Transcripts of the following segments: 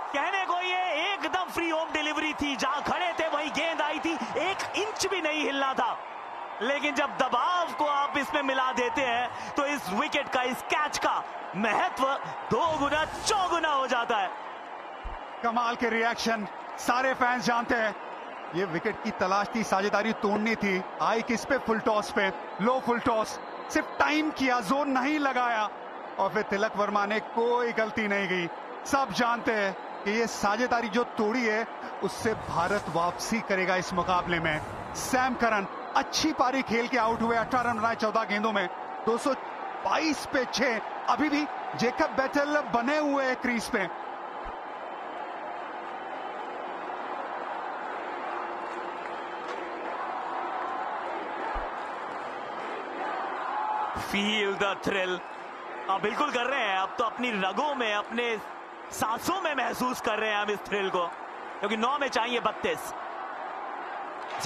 कहने को ये एकदम फ्री होम डिलीवरी थी, जहां खड़े थे वहीं गेंद आई थी, 1 इंच भी नहीं हिलना था। लेकिन जब दबाव को आप इसमें मिला देते हैं तो इस विकेट का, इस कैच का महत्व 2 गुना 4 गुना हो जाता है। कमाल के रिएक्शन, सारे फैंस जानते हैं ये विकेट की तलाश थी, साझेदारी तोड़नी थी। आई किस पे? फुल टॉस पे, लो फुल टॉस, सिर्फ टाइम किया, जोर नहीं लगाया और फिर तिलक वर्मा ने कोई गलती नहीं की। सब जानते हैं कि ये साझेदारी जो तोड़ी है उससे भारत वापसी करेगा इस मुकाबले में। सैम करन अच्छी पारी खेल के आउट हुए, 18 रन बनाए 14 गेंदों में, 222 पे 6। अभी भी जेकब बेथेल बने हुए हैं क्रीज पे। Feel the thrill. अब बिल्कुल कर रहे हैं, अब तो अपनी रगों में, अपने सांसों में महसूस कर रहे हैं हम इस थ्रिल को, क्योंकि 9 में चाहिए 32।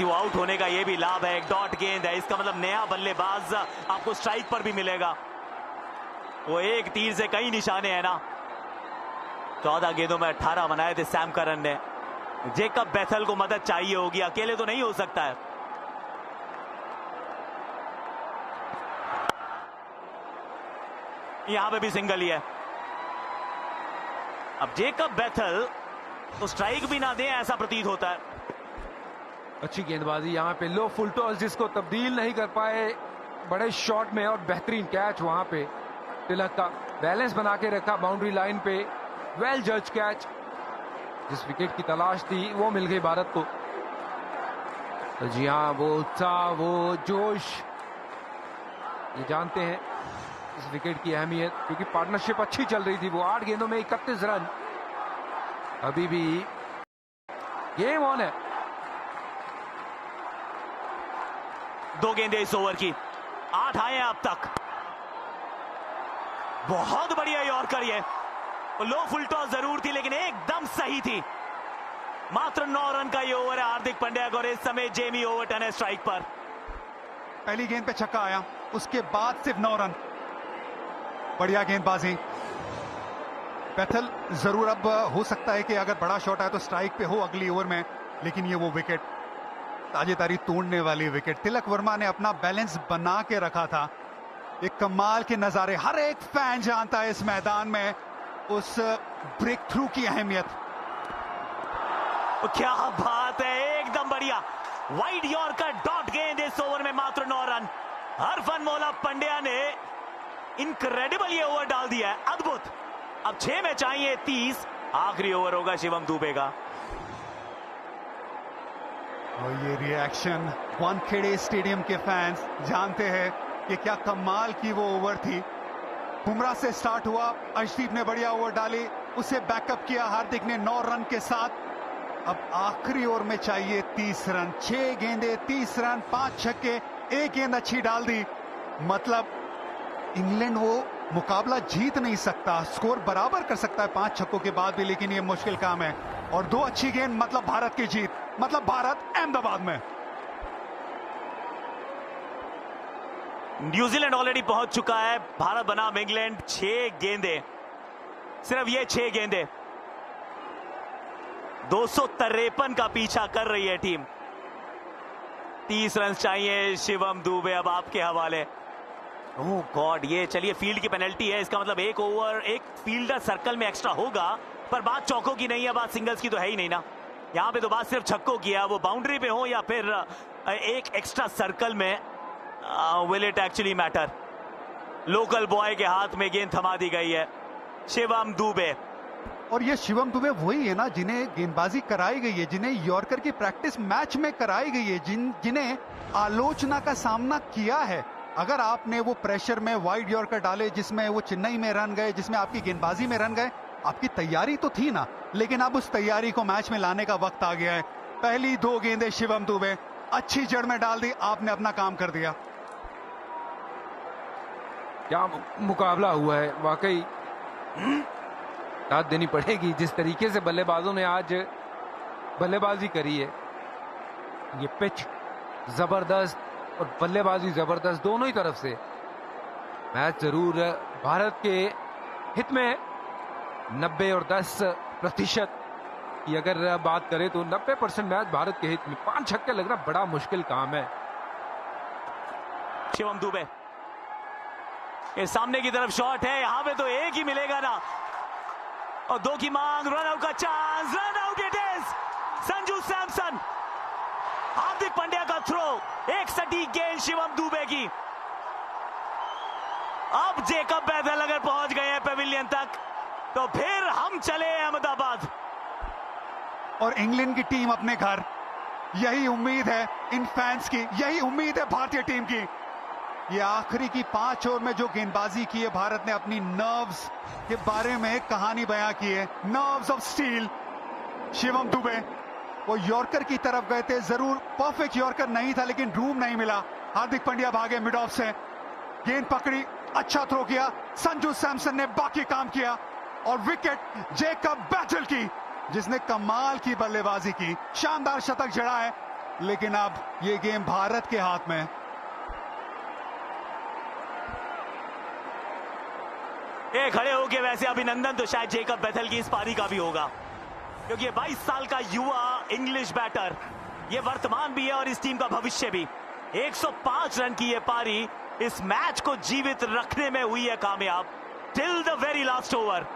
वो आउट होने का ये भी लाभ है, एक डॉट गेंद है, इसका मतलब नया बल्लेबाज आपको स्ट्राइक पर भी मिलेगा। वो एक तीर से कई निशाने हैं ना। 14 गेंदों में 18 बनाए थे सैम करन ने। जेकब बेथेल को मदद चाहिए होगी, अकेले तो नहीं हो सकता है। यहां पे भी सिंगल ही है। अब जेकब बेथेल तो स्ट्राइक भी ना दे ऐसा प्रतीत होता है। अच्छी गेंदबाजी यहाँ पे, लो फुल टॉस जिसको तब्दील नहीं कर पाए बड़े शॉट में, और बेहतरीन कैच वहां पे। तिलक का बैलेंस बना के रखा बाउंड्री लाइन पे, वेल जज कैच। जिस विकेट की तलाश थी वो मिल गई भारत को। तो जी हाँ, वो उत्साह, वो जोश, ये जानते हैं इस विकेट की अहमियत, क्योंकि पार्टनरशिप अच्छी चल रही थी। वो 8 गेंदों में 31 रन। अभी भी गेम ऑन है। 2 गेंदें इस ओवर की, 8 आए हैं अब तक। बहुत बढ़िया यॉर्कर ये। लो फुल टॉस जरूर थी लेकिन एकदम सही थी। मात्र 9 रन का ये ओवर है हार्दिक पांड्या का, और इस समय जेमी ओवरटन है स्ट्राइक पर। पहली गेंद पे छक्का आया, उसके बाद सिर्फ 9 रन। बढ़िया गेंदबाजी। बेथेल जरूर अब हो सकता है कि अगर बड़ा शॉट आए तो स्ट्राइक पे हो अगली ओवर में, लेकिन ये वो विकेट, ताजेदारी तोड़ने वाली विकेट। तिलक वर्मा ने अपना बैलेंस बना के रखा था। एक कमाल के नजारे, हर एक फैन जानता है इस मैदान में उस ब्रेक थ्रू की अहमियत। क्या बात है, एकदम बढ़िया वाइड यॉर्कर डॉट गेंद इस ओवर में। मात्र 9 रन। हरफनमौला पंड्या ने इनक्रेडिबल ये ओवर डाल दिया है, अद्भुत। अब 6 में चाहिए 30। आखिरी ओवर होगा शिवम दुबे का। और ये रिएक्शन, वानखेड़े स्टेडियम के फैंस जानते हैं कि क्या कमाल की वो ओवर थी। बुमराह से स्टार्ट हुआ, अर्शदीप ने बढ़िया ओवर डाली, उसे बैकअप किया हार्दिक ने 9 रन के साथ। अब आखिरी ओवर में चाहिए 30 रन। 6 गेंदे 30 रन, 5 छक्के, 1 गेंद अच्छी डाल दी। मतलब इंग्लैंड वो मुकाबला जीत नहीं सकता, स्कोर बराबर कर सकता है 5 छक्कों के बाद भी, लेकिन ये मुश्किल काम है। और 2 अच्छी गेंद मतलब भारत की जीत, मतलब भारत अहमदाबाद में। न्यूजीलैंड ऑलरेडी पहुंच चुका है, भारत बनाम इंग्लैंड। 6 गेंदे, सिर्फ ये 6 गेंदे, 253 का पीछा कर रही है टीम। 30 रन चाहिए शिवम दुबे। अब आपके हवाले। ओह गॉड, ये चलिए फील्ड की पेनल्टी है, इसका मतलब 1 ओवर, 1 फील्डर सर्कल में एक्स्ट्रा होगा। पर बात चौकों की नहीं है, बात सिंगल्स की तो है ही नहीं ना। यहाँ पे तो बात सिर्फ छक्कों की है, वो बाउंड्री पे हो या फिर एक एक्स्ट्रा सर्कल में। Will it actually matter? Local boy के हाथ में गेंद थमा दी गई है, शिवम दुबे। और ये शिवम दुबे वही है ना जिन्हें गेंदबाजी कराई गई है, जिन्हें यॉर्कर की प्रैक्टिस मैच में कराई गई है, जिन्हें आलोचना का सामना किया है। अगर आपने वो प्रेशर में वाइड यॉर्कर डाले जिसमें वो चेन्नई में रन गए, जिसमें आपकी गेंदबाजी में रन गए, आपकी तैयारी तो थी ना, लेकिन अब उस तैयारी को मैच में लाने का वक्त आ गया है। पहली 2 गेंदें शिवम दुबे अच्छी जड़ में डाल दी, आपने अपना काम कर दिया। क्या मुकाबला हुआ है वाकई, दाद देनी पड़ेगी जिस तरीके से बल्लेबाजों ने आज बल्लेबाजी करी है। ये पिच जबरदस्त और बल्लेबाजी जबरदस्त, दोनों ही तरफ से। मैच जरूर भारत के हित में है, 90 और 10% की अगर बात करें तो 90% मैच भारत के हित में। 5 छक्के लगना बड़ा मुश्किल काम है। शिवम दुबे, ये सामने की तरफ शॉट है, यहां पे तो एक ही मिलेगा ना, और 2 की मांग, रन आउट का चांस, run out it is. Sanju Samson, Hardik Pandya का थ्रो, एक सटीक गेंद शिवम दुबे की। अब जेकब बैथल अगर पहुंच गए हैं पेविलियन तक तो फिर हम चले अहमदाबाद। और इंग्लैंड की टीम अपने घर, यही उम्मीद है इन फैंस की, यही उम्मीद है भारतीय टीम की। ये आखिरी की 5 ओवर में जो गेंदबाजी की है भारत ने, अपनी नर्व्स के बारे में कहानी बयां की है, nerves of steel. Shivam Dubey वो यॉर्कर की तरफ गए थे, जरूर परफेक्ट यॉर्कर नहीं था लेकिन रूम नहीं मिला। हार्दिक पांड्या भागे मिड ऑफ से, गेंद पकड़ी, अच्छा थ्रो किया, संजू सैमसन ने बाकी काम किया और विकेट जेकब बैथल की, जिसने कमाल की बल्लेबाजी की, शानदार शतक जड़ा है। लेकिन अब ये गेम भारत के हाथ में। ये खड़े होके वैसे अभिनंदन तो शायद जेकब बैथल की इस पारी का भी होगा, क्योंकि ये 22 साल का युवा इंग्लिश बैटर, ये वर्तमान भी है और इस टीम का भविष्य भी। 105 रन की ये पारी इस मैच को जीवित रखने में हुई है कामयाब, till the very last over.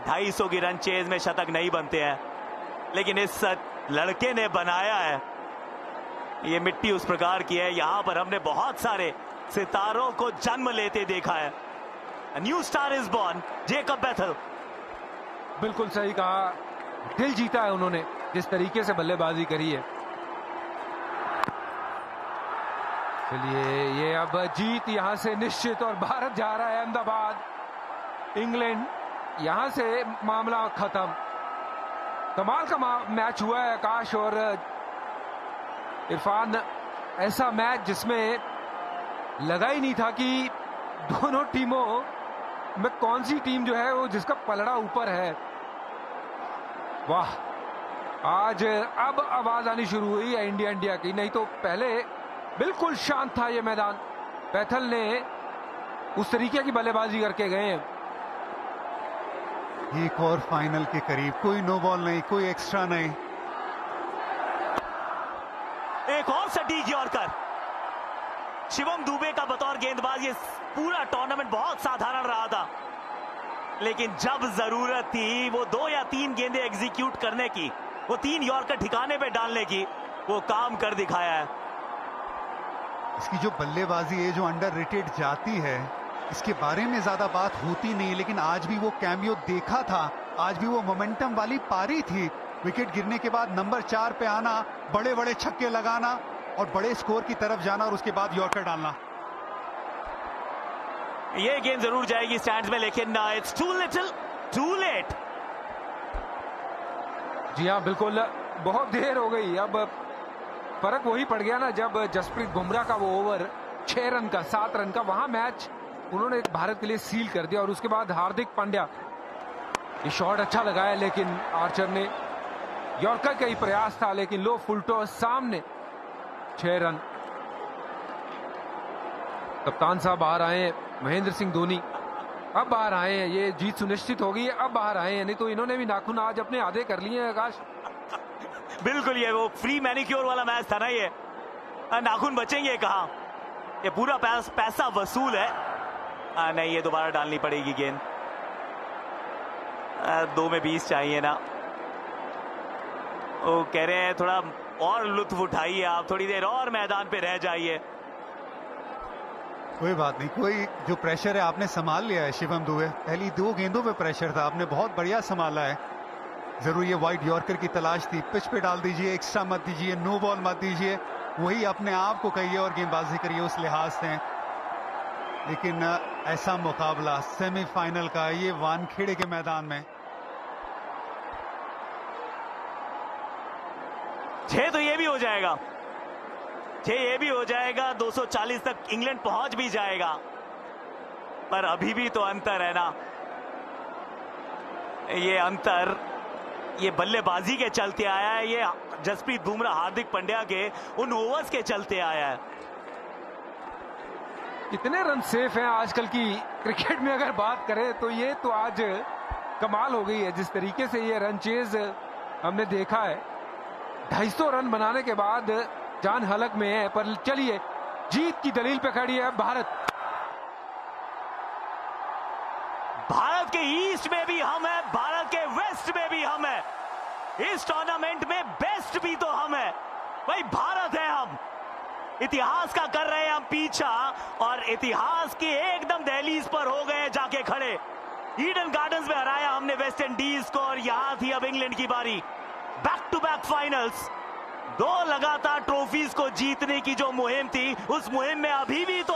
250 की रन चेज में शतक नहीं बनते हैं, लेकिन इस लड़के ने बनाया है। ये मिट्टी उस प्रकार की है, यहां पर हमने बहुत सारे सितारों को जन्म लेते देखा है। New star is born, Jacob Bethel. बिल्कुल सही कहा, दिल जीता है उन्होंने जिस तरीके से बल्लेबाजी करी है। चलिए, ये अब जीत यहां से निश्चित और भारत जा रहा है अहमदाबाद। इंग्लैंड यहां से मामला खत्म। कमाल का मैच हुआ है आकाश और इरफान। ऐसा मैच जिसमें लगा ही नहीं था कि दोनों टीमों में कौन सी टीम जो है वो जिसका पलड़ा ऊपर है। वाह, आज अब आवाज आनी शुरू हुई है इंडिया इंडिया की, नहीं तो पहले बिल्कुल शांत था ये मैदान। बैथल ने उस तरीके की बल्लेबाजी करके गए हैं। एक और फाइनल के करीब, कोई नो बॉल नहीं, कोई एक्स्ट्रा नहीं। एक और सटीक यॉर्कर। शिवम दुबे का बतौर गेंदबाज ये पूरा टूर्नामेंट बहुत साधारण रहा था, लेकिन जब जरूरत थी वो 2 या 3 गेंदें एग्जीक्यूट करने की, वो 3 यॉर्कर ठिकाने पे डालने की, वो काम कर दिखाया है। इसकी जो बल्लेबाजी है, जो अंडररेटेड जाती है, इसके बारे में ज्यादा बात होती नहीं, लेकिन आज भी वो कैमियो देखा था। आज भी वो मोमेंटम वाली पारी थी। विकेट गिरने के बाद नंबर 4 पे आना, बड़े बड़े छक्के लगाना और बड़े स्कोर की तरफ जाना और उसके बाद यॉर्कर डालना। ये गेंद जरूर जाएगी स्टैंड्स में, लेकिन it's too little too late. जी हाँ, बिल्कुल, बहुत देर हो गई। अब फर्क वही पड़ गया ना, जब जसप्रीत बुमराह का वो ओवर 6 रन का, 7 रन का, वहां मैच उन्होंने भारत के लिए सील कर दिया। और उसके बाद हार्दिक पांड्या, ये शॉट अच्छा लगाया लेकिन आर्चर ने, यॉर्कर का ही प्रयास था लेकिन लो फुल टॉस सामने, 6 रन। कप्तान साहब बाहर आए हैं, महेंद्र सिंह धोनी अब बाहर आए हैं। ये जीत सुनिश्चित हो गई है, अब बाहर आए हैं, नहीं तो इन्होंने भी नाखून आज अपने आधे कर लिए हैं आकाश। बिल्कुल, ये वो फ्री मैनिक्योर वाला मैच था ना, ये नाखून बचेंगे कहां, ये पूरा पैसा वसूल है। नहीं, ये दोबारा डालनी पड़ेगी गेंद। 2 में 20 चाहिए ना। वो कह रहे हैं थोड़ा और लुत्फ उठाइए, आप थोड़ी देर और मैदान पे रह जाइए। कोई बात नहीं, कोई जो प्रेशर है आपने संभाल लिया है शिवम दुबे। पहली 2 गेंदों पे प्रेशर था, आपने बहुत बढ़िया संभाला है। जरूर ये वाइड यॉर्कर की तलाश थी, पिच पे डाल दीजिए, एक्स्ट्रा मत दीजिए, नो बॉल मत दीजिए, वही अपने आप को कहिए और गेंदबाजी करिए उस लिहाज से। लेकिन ऐसा मुकाबला सेमीफाइनल का, ये वानखेड़े के मैदान में। 6 तो ये भी हो जाएगा, 6 ये भी हो जाएगा, 240 तक इंग्लैंड पहुंच भी जाएगा, पर अभी भी तो अंतर है ना। ये अंतर ये बल्लेबाजी के चलते आया है, ये जसप्रीत बुमराह, हार्दिक पांड्या के उन ओवर्स के चलते आया है। कितने रन सेफ हैं आजकल की क्रिकेट में अगर बात करें तो ये तो आज कमाल हो गई है जिस तरीके से ये रन चेज हमने देखा है। 250 रन बनाने के बाद जान हलक में है, पर चलिए जीत की दलील पे खड़ी है भारत। भारत के ईस्ट में भी हम है, भारत के वेस्ट में भी हम है, इस टूर्नामेंट में बेस्ट भी तो हम है भाई, भारत है हम। इतिहास का कर रहे हैं हम पीछा और इतिहास के एकदम दहलीज पर हो गए जाके खड़े। ईडन गार्डन्स में हराया हमने वेस्ट इंडीज को और यहां थी अब इंग्लैंड की बारी। बैक टू बैक फाइनल्स, 2 लगातार ट्रॉफीज को जीतने की जो मुहिम थी, उस मुहिम में अभी भी तो